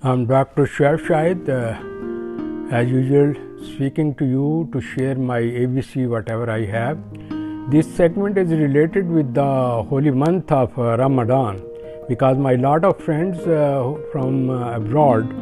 I'm Dr. Shah Shahid, as usual, speaking to you to share my ABC, whatever I have. This segment is related with the holy month of Ramadan, because my lot of friends from abroad,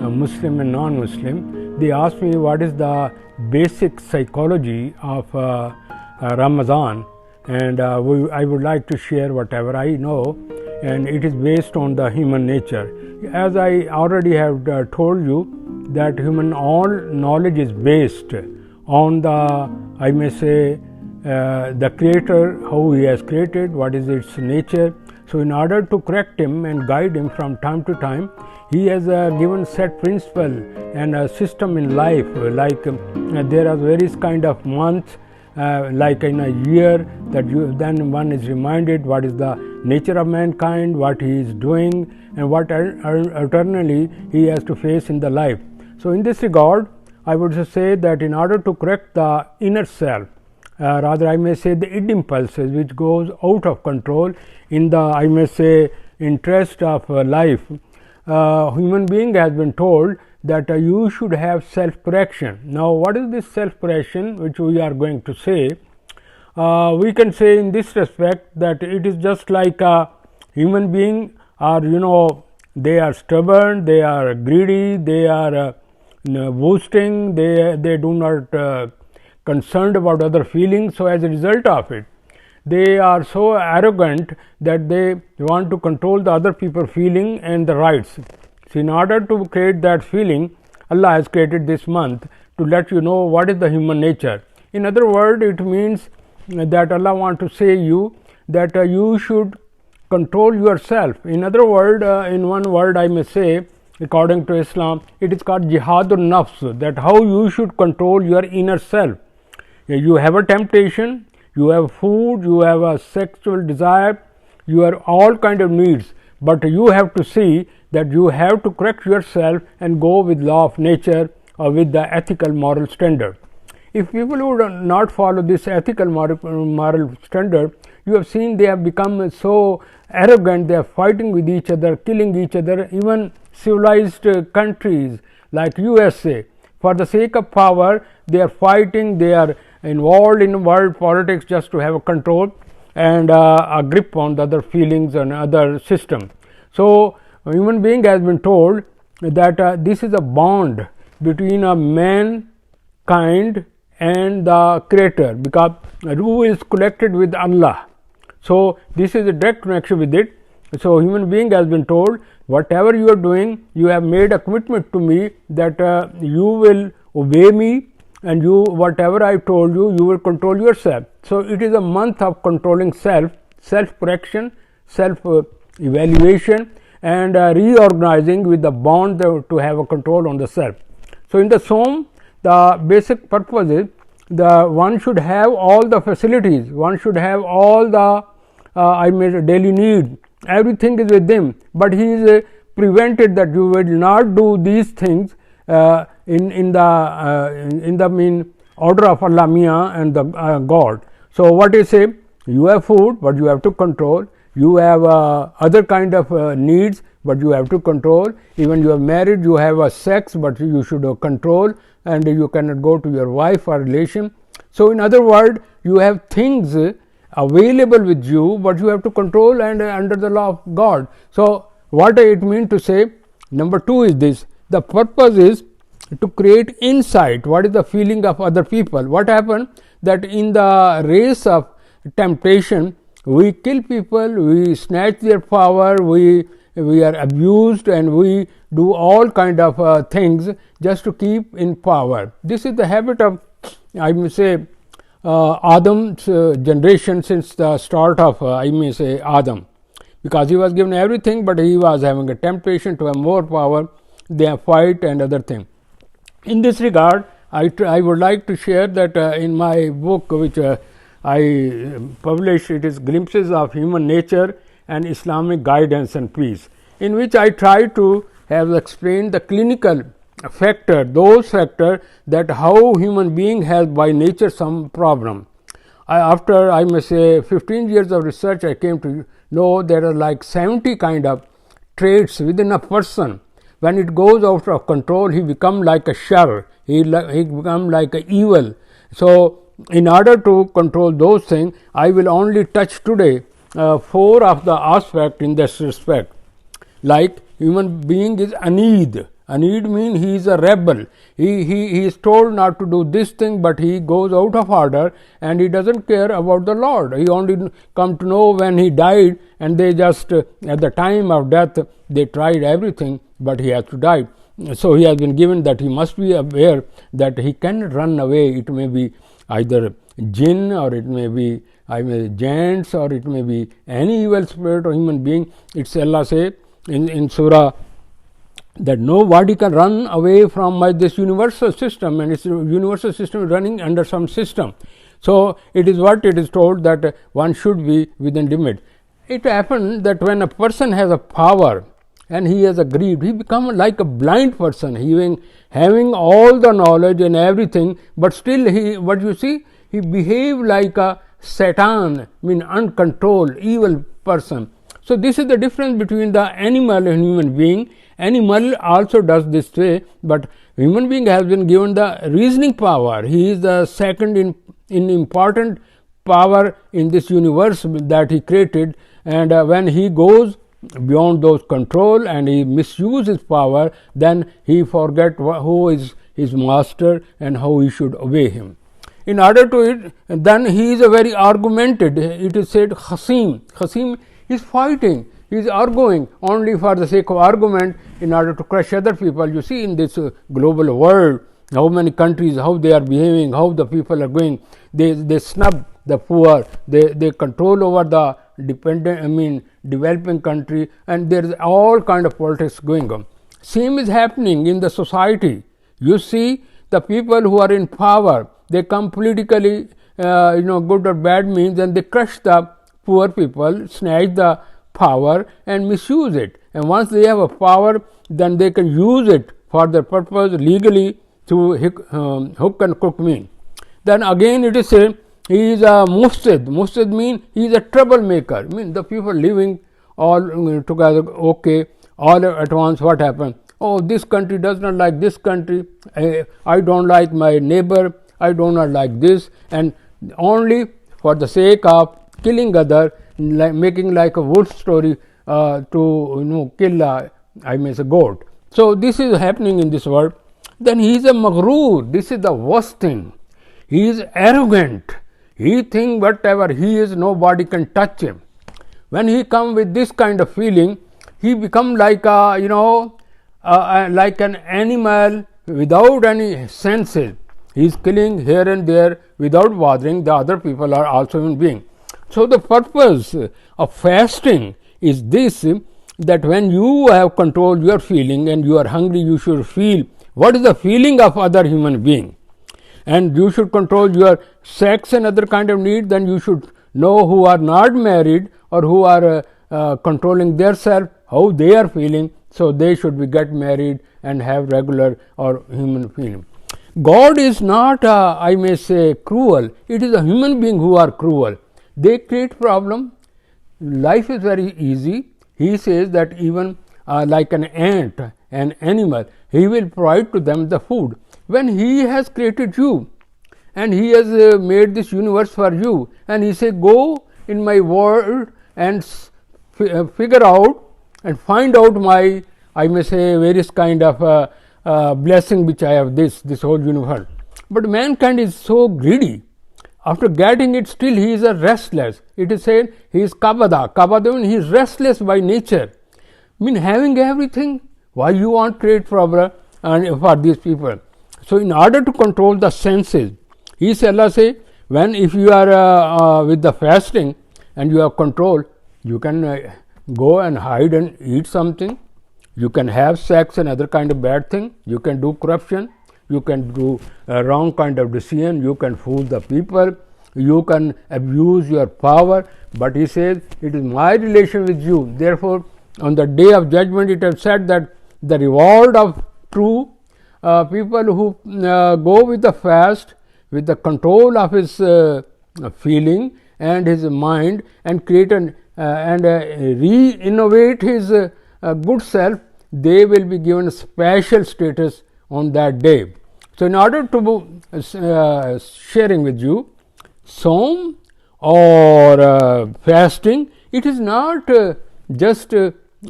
Muslim and non-Muslim, they ask me what is the basic psychology of Ramazan, and I would like to share whatever I know, and it is based on the human nature. As I already have told you, that human all knowledge is based on the, I may say, the creator, how he has created, what is its nature. So in order to correct him and guide him from time to time, he has given set principle and a system in life, like there are various kind of months, like in a year, that then one is reminded what is the nature of mankind, what he is doing, and what eternally he has to face in the life. So in this regard, I would say that in order to correct the inner self, rather I may say the impulses which goes out of control in the, I may say, interest of life, human being has been told that you should have self-correction. Now what is this self-correction which we are going to say? We can say in this respect that it is just like a human being are, they are stubborn, they are greedy, they are boasting, they do not concerned about other feelings. So as a result of it, they are so arrogant that they want to control the other people feeling and the rights. So in order to create that feeling, Allah has created this month to let you know what is the human nature. In other words, it means that Allah want to say you that you should control yourself. In other word, in one word I may say, according to Islam, it is called jihadun nafs, that how you should control your inner self. You have a temptation, you have food, you have a sexual desire, you have all kind of needs, but you have to see that you have to correct yourself and go with law of nature or with the ethical moral standard. If people would not follow this ethical moral standard, you have seen they have become so arrogant, they are fighting with each other, killing each other. Even civilized countries like USA, for the sake of power, they are fighting, they are involved in world politics just to have a control and a grip on the other feelings and other system. So a human being has been told that this is a bond between a mankind and the creator, because ruh is connected with Allah. So this is a direct connection with it. So human being has been told, whatever you are doing, you have made a commitment to me that you will obey me, and you, whatever I told you, you will control yourself. So it is a month of controlling self, self-correction, self-evaluation, and reorganizing with the bond to have a control on the self. So in the Som, the basic purpose is one should have all the facilities, one should have all the daily need, everything is with him, but he is prevented that you will not do these things in the mean order of Allah Mia and the God. So what you say, you have food, but you have to control. You have other kind of needs, but you have to control. Even you are married, you have a sex, but you should control, and you cannot go to your wife or relation. So in other words, you have things available with you, but you have to control and under the law of God. So what it means to say, number two is this, the purpose is to create insight, what is the feeling of other people. What happened that in the race of temptation, we kill people, we snatch their power, we are abused, and we do all kind of things just to keep in power. This is the habit of, I may say, Adam's generation since the start of, I may say, Adam, because he was given everything, but he was having a temptation to have more power, they fight and other things. In this regard, I would like to share that in my book which I published, it is Glimpses of Human Nature and Islamic Guidance and Peace, in which I try to have explained the clinical factor, those factors that how human being has by nature some problem. After I may say 15 years of research, I came to know there are like 70 kind of traits within a person when it goes out of control, he become like a shar, he become like a evil. So, in order to control those things, I will only touch today 4 of the aspect in this respect. Like human being is aneed. Aneed means he is a rebel. He is told not to do this thing, but he goes out of order and he doesn't care about the Lord. He only come to know when he died, and they just at the time of death they tried everything, but he has to die. So he has been given that he must be aware that he can run away. It may be either jinn, or it may be giants, or it may be any evil spirit or human being. It's Allah say in Surah that nobody can run away from this universal system, and its universal system is running under some system. So it is what it is told that one should be within limit. It happens that when a person has a power and he has a greed, he becomes like a blind person, having all the knowledge and everything, but still he behave like a Satan, uncontrolled, evil person. So this is the difference between the animal and human being. Animal also does this way, but human being has been given the reasoning power. He is the second in important power in this universe that he created, and when he goes beyond those control and he misuses power, then he forget who is his master and how he should obey him. In order to it, then he is a very argumented. It is said Hasim. Hasim is fighting. He is arguing only for the sake of argument in order to crush other people. You see in this global world, how many countries, how they are behaving, how the people are going. They snub the poor. They control over the developing country, and there is all kind of politics going on. Same is happening in the society. You see the people who are in power, they come politically, good or bad means, and they crush the poor people, snatch the power and misuse it. And once they have a power, then they can use it for their purpose legally to hook and crook mean. Then again it is said he is a mufsid. Mufsid means he is a troublemaker. The people living all together, okay, all at once what happened? Oh, this country does not like this country, I don't like my neighbor, I do not like this, and only for the sake of killing other, making like a wood story to kill a goat. So this is happening in this world. Then he is a maghrur. This is the worst thing. He is arrogant. He thinks whatever he is, nobody can touch him. When he come with this kind of feeling, he become like like an animal without any senses. He is killing here and there without bothering the other people are also human beings. So the purpose of fasting is this, that when you have controlled your feeling and you are hungry, you should feel what is the feeling of other human being, and you should control your sex and other kind of need. Then you should know who are not married or who are controlling their self, how they are feeling, so they should be get married and have regular or human feeling. God is not I may say cruel. It is a human being who are cruel. They create problem. Life is very easy. He says that even like an ant, an animal, he will provide to them the food. When he has created you and he has made this universe for you, and he say go in my world and figure out and find out my, I may say, various kind of blessing which I have this whole universe. But mankind is so greedy. After getting it, still he is a restless. It is said he is kabada. Kabada means he is restless by nature. Having everything, why you want to create problem for these people? So in order to control the senses, Allah say, when if you are with the fasting and you have control, you can go and hide and eat something. You can have sex and other kind of bad thing. You can do corruption. You can do wrong kind of decision. You can fool the people. You can abuse your power. But he says, it is my relation with you. Therefore, on the day of judgment, it has said that the reward of true people who go with the fast, with the control of his feeling and his mind, and create and re-innovate his good self, they will be given a special status on that day. So, in order to sharing with you, Som or fasting, it is not just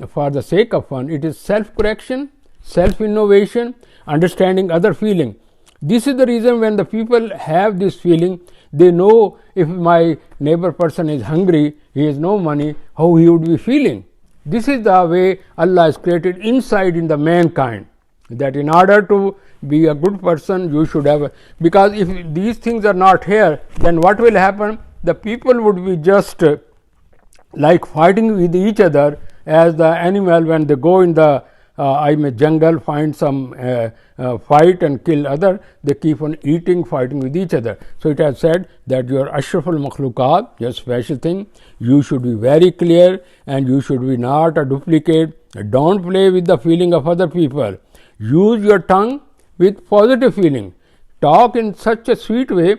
for the sake of fun, it is self-correction, self-innovation, understanding other feeling. This is the reason when the people have this feeling, they know if my neighbor person is hungry, he has no money, how he would be feeling. This is the way Allah has created inside in the mankind, that in order to be a good person, you should have because if these things are not here, then what will happen? The people would be just like fighting with each other as the animal when they go in the jungle, find some fight and kill other, they keep on eating, fighting with each other. So, it has said that your ashraful makhlukat, your special thing, you should be very clear and you should be not a duplicate. Don't play with the feeling of other people. Use your tongue with positive feeling. Talk in such a sweet way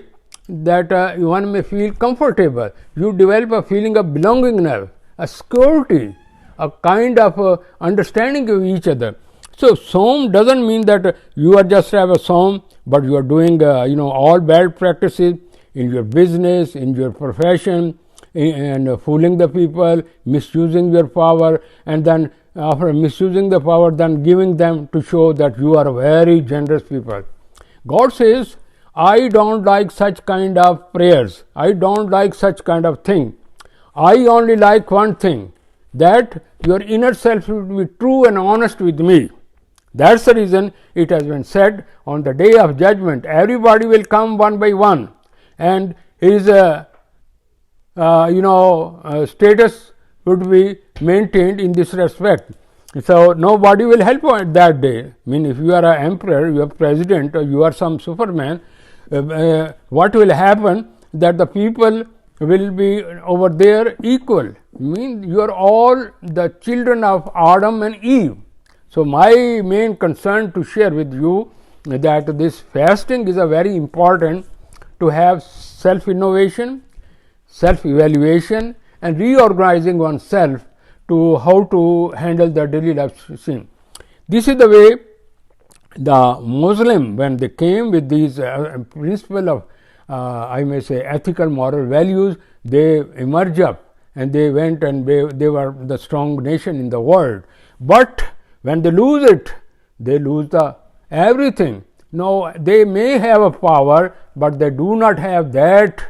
that one may feel comfortable. You develop a feeling of belongingness, a security, a kind of understanding of each other. So, Som doesn't mean that you are just have a Som, but you are doing all bad practices in your business, in your profession, and fooling the people, misusing your power, and then after misusing the power, then giving them to show that you are very generous people. God says, I don't like such kind of prayers, I don't like such kind of thing. I only like one thing, that your inner self should be true and honest with me. That is the reason it has been said on the day of judgment, everybody will come one by one, and his status would be maintained in this respect. So, nobody will help on that day. I mean, if you are an emperor, you are president, or you are some superman, what will happen? That the people will be over there equal. I mean, you are all the children of Adam and Eve. So, my main concern to share with you that this fasting is a very important to have self-innovation, self-evaluation, and reorganizing oneself to how to handle the daily life scene. This is the way the Muslim, when they came with these principle of I may say ethical moral values, they emerged up and they went and they were the strong nation in the world. But when they lose it, they lose the everything. No, they may have a power, but they do not have that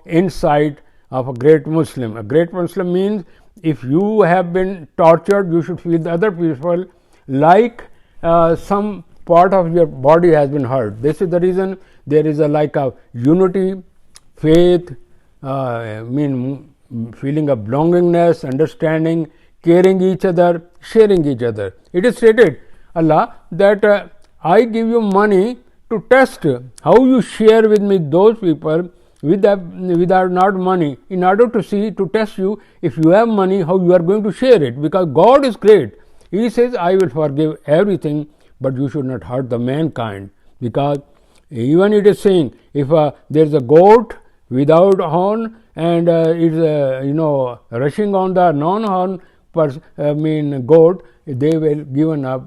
insight of a great Muslim. A great Muslim means if you have been tortured, you should feel the other people like some part of your body has been hurt. This is the reason there is a unity, faith, feeling of belongingness, understanding, caring each other, sharing each other. It is stated, Allah, that I give you money to test how you share with me those people without not money, in order to see, to test you, if you have money, how you are going to share it, because God is great. He says, I will forgive everything, but you should not hurt the mankind, because even it is saying, if there is a goat without horn and it is rushing on the non-horn goat, they will given up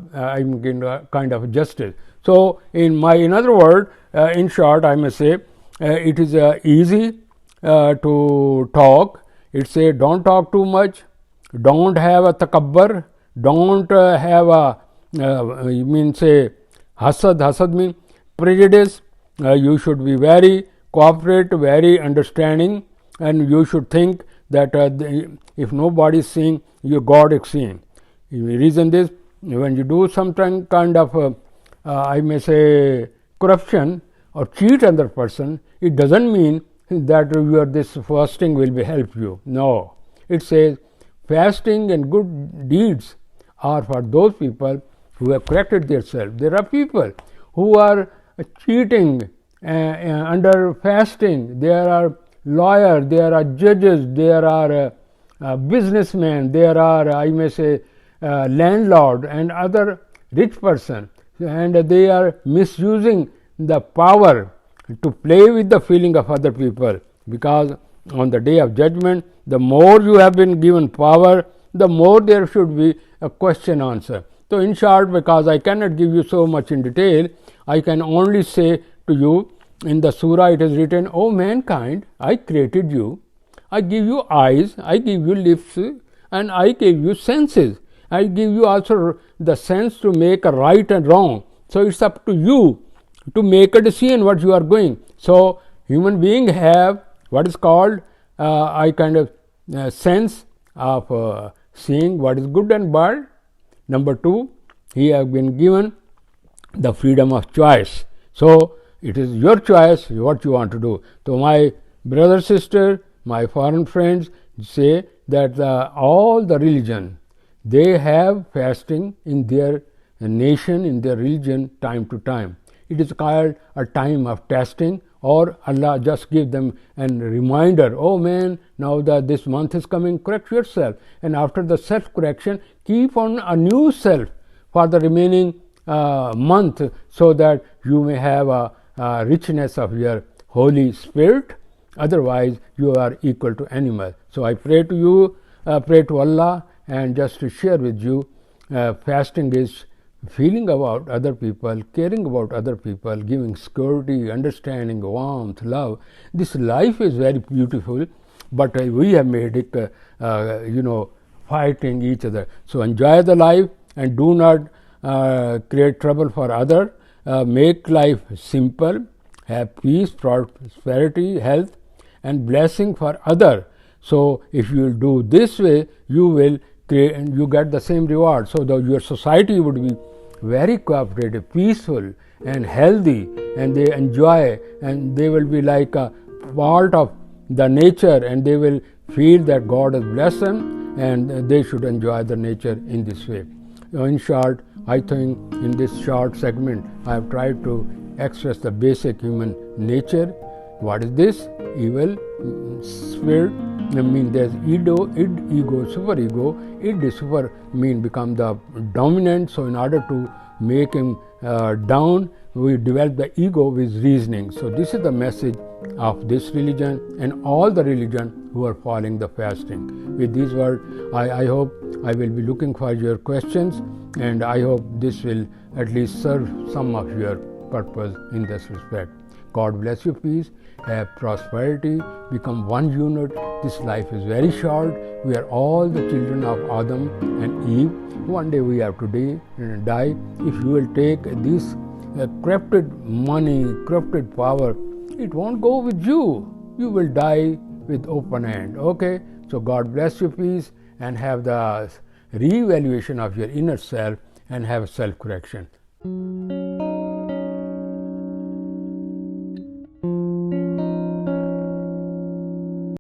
kind of justice. So, in other words, in short, I may say it is easy to talk. It say don't talk too much, don't have a takabbar, don't have a hasad means prejudice. You should be very cooperate, very understanding, and you should think that if nobody is seeing, your God is seeing. Reason this, when you do some kind of I may say corruption or cheat another person, it doesn't mean that this fasting will be help you. No, it says fasting and good deeds are for those people who have corrected themselves. There are people who are cheating under fasting. There are lawyers, there are judges, there are businessmen, there are I may say landlord and other rich person, and they are misusing the power to play with the feeling of other people, because on the day of judgment, the more you have been given power, the more there should be a question answer. So, in short, because I cannot give you so much in detail, I can only say to you, in the surah it is written, O mankind, I created you, I give you eyes, I give you lips, and I gave you senses. I give you also the sense to make a right and wrong. So, it's up to you to make a decision what you are going. So, human beings have what is called I kind of sense of seeing what is good and bad. Number 2, he has been given the freedom of choice. So, it is your choice what you want to do. So, my brother, sister, my foreign friends say that all the religion, they have fasting in their nation, in their religion, time to time. It is called a time of testing, or Allah just give them a reminder, oh man, now that this month is coming, correct yourself, and after the self correction, keep on a new self for the remaining month, so that you may have a richness of your Holy Spirit. Otherwise, you are equal to animal. So, I pray to you, pray to Allah, and just to share with you, fasting is feeling about other people, caring about other people, giving security, understanding, warmth, love. This life is very beautiful, but we have made it, fighting each other. So, enjoy the life and do not create trouble for others. Make life simple, have peace, prosperity, health, and blessing for others. So, if you do this way, you will create and you get the same reward. So, your society would be very cooperative, peaceful, and healthy, and they enjoy, and they will be like a part of the nature, and they will feel that God has blessed them, and they should enjoy the nature in this way. In short, I think in this short segment, I have tried to express the basic human nature. What is this? Evil spirit. I mean, there's ego, superego. Id, super mean become the dominant. So, in order to make him down, we develop the ego with reasoning. So, this is the message of this religion and all the religion who are following the fasting. With these words, I hope I will be looking for your questions, and I hope this will at least serve some of your purpose in this respect. God bless you, peace, have prosperity, become one unit. This life is very short. We are all the children of Adam and Eve. One day we have to die. If you will take this corrupted money, corrupted power, it won't go with you. You will die with open hand. Okay? So God bless you, peace, and have the re-evaluation of your inner self and have self-correction.